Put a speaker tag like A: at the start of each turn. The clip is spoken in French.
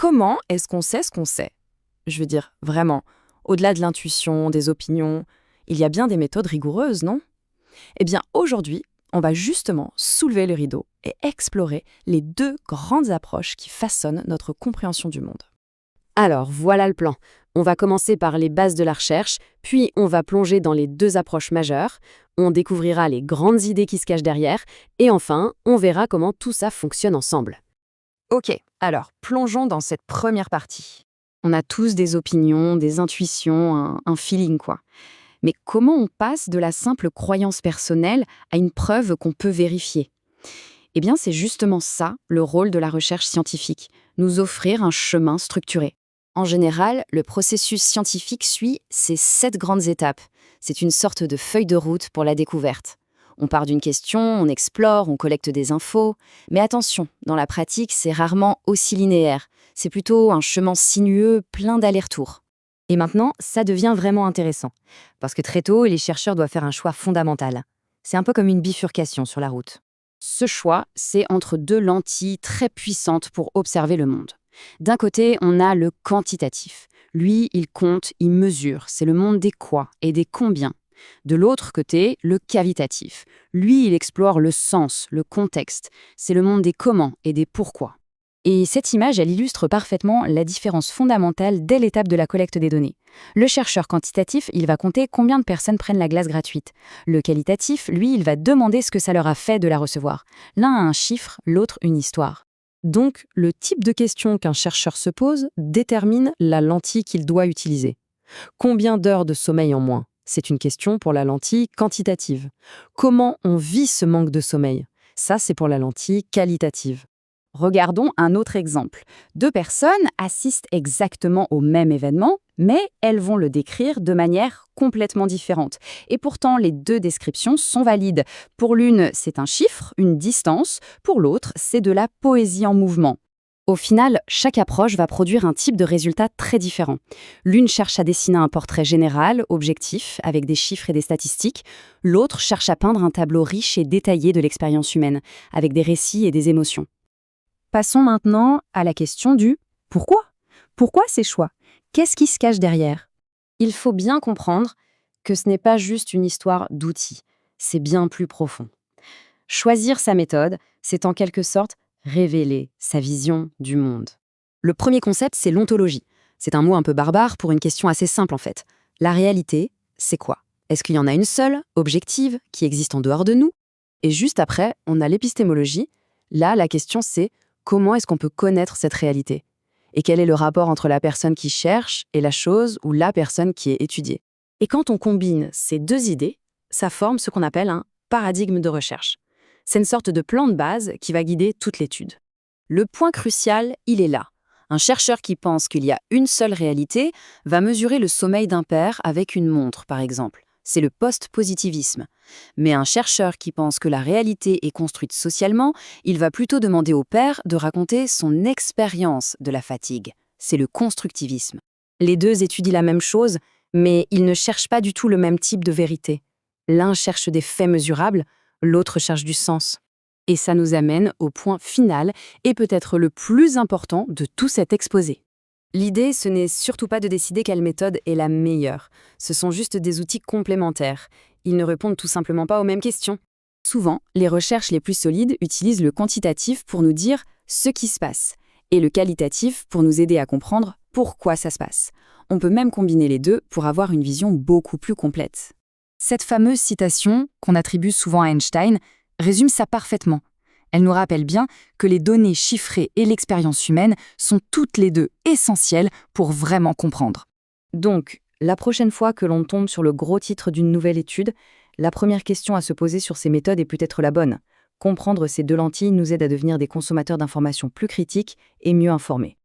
A: comment est-ce qu'on sait ce qu'on sait? Je veux dire, vraiment, au-delà de l'intuition, des opinions, il y a bien des méthodes rigoureuses, non? Eh bien, aujourd'hui, on va justement soulever le rideau et explorer les deux grandes approches qui façonnent notre compréhension du monde.
B: Alors, voilà le plan. On va commencer par les bases de la recherche, puis on va plonger dans les deux approches majeures, on découvrira les grandes idées qui se cachent derrière, et enfin, on verra comment tout ça fonctionne ensemble.
A: Ok, alors plongeons dans cette première partie. On a tous des opinions, des intuitions, un feeling quoi. Mais comment on passe de la simple croyance personnelle à une preuve qu'on peut vérifier? Eh bien, c'est justement ça le rôle de la recherche scientifique, nous offrir un chemin structuré. En général, le processus scientifique suit ces 7 grandes étapes. C'est une sorte de feuille de route pour la découverte. On part d'une question, on explore, on collecte des infos. Mais attention, dans la pratique, c'est rarement aussi linéaire. C'est plutôt un chemin sinueux, plein d'allers-retours.
B: Et maintenant, ça devient vraiment intéressant, parce que très tôt, les chercheurs doivent faire un choix fondamental. C'est un peu comme une bifurcation sur la route. Ce choix, c'est entre deux lentilles très puissantes pour observer le monde. D'un côté, on a le quantitatif. Lui, il compte, il mesure. C'est le monde des quoi et des combien. De l'autre côté, le qualitatif. Lui, il explore le sens, le contexte. C'est le monde des comment et des pourquoi. Et cette image, elle illustre parfaitement la différence fondamentale dès l'étape de la collecte des données. Le chercheur quantitatif, il va compter combien de personnes prennent la glace gratuite. Le qualitatif, lui, il va demander ce que ça leur a fait de la recevoir. L'un a un chiffre, l'autre une histoire.
A: Donc, le type de question qu'un chercheur se pose détermine la lentille qu'il doit utiliser. Combien d'heures de sommeil en moins? C'est une question pour la lentille quantitative. Comment on vit ce manque de sommeil? Ça, c'est pour la lentille qualitative.
B: Regardons un autre exemple. Deux personnes assistent exactement au même événement, mais elles vont le décrire de manière complètement différente. Et pourtant, les deux descriptions sont valides. Pour l'une, c'est un chiffre, une distance. Pour l'autre, c'est de la poésie en mouvement. Au final, chaque approche va produire un type de résultat très différent. L'une cherche à dessiner un portrait général, objectif, avec des chiffres et des statistiques. L'autre cherche à peindre un tableau riche et détaillé de l'expérience humaine, avec des récits et des émotions. Passons maintenant à la question du pourquoi. Pourquoi ces choix? Qu'est-ce qui se cache derrière? Il faut bien comprendre que ce n'est pas juste une histoire d'outils, c'est bien plus profond. Choisir sa méthode, c'est en quelque sorte révéler sa vision du monde. Le premier concept, c'est l'ontologie. C'est un mot un peu barbare pour une question assez simple en fait. La réalité, c'est quoi? Est-ce qu'il y en a une seule, objective, qui existe en dehors de nous? Et juste après, on a l'épistémologie. Là, la question c'est comment est-ce qu'on peut connaître cette réalité? Et quel est le rapport entre la personne qui cherche et la chose ou la personne qui est étudiée? Et quand on combine ces deux idées, ça forme ce qu'on appelle un paradigme de recherche. C'est une sorte de plan de base qui va guider toute l'étude. Le point crucial, il est là. Un chercheur qui pense qu'il y a une seule réalité va mesurer le sommeil d'un père avec une montre, par exemple. C'est le post-positivisme. Mais un chercheur qui pense que la réalité est construite socialement, il va plutôt demander au père de raconter son expérience de la fatigue. C'est le constructivisme. Les deux étudient la même chose, mais ils ne cherchent pas du tout le même type de vérité. L'un cherche des faits mesurables, l'autre cherche du sens. Et ça nous amène au point final et peut-être le plus important de tout cet exposé. L'idée, ce n'est surtout pas de décider quelle méthode est la meilleure. Ce sont juste des outils complémentaires. Ils ne répondent tout simplement pas aux mêmes questions. Souvent, les recherches les plus solides utilisent le quantitatif pour nous dire ce qui se passe, et le qualitatif pour nous aider à comprendre pourquoi ça se passe. On peut même combiner les deux pour avoir une vision beaucoup plus complète. Cette fameuse citation, qu'on attribue souvent à Einstein, résume ça parfaitement. Elle nous rappelle bien que les données chiffrées et l'expérience humaine sont toutes les deux essentielles pour vraiment comprendre. Donc, la prochaine fois que l'on tombe sur le gros titre d'une nouvelle étude, la première question à se poser sur ces méthodes est peut-être la bonne. Comprendre ces deux lentilles nous aide à devenir des consommateurs d'informations plus critiques et mieux informés.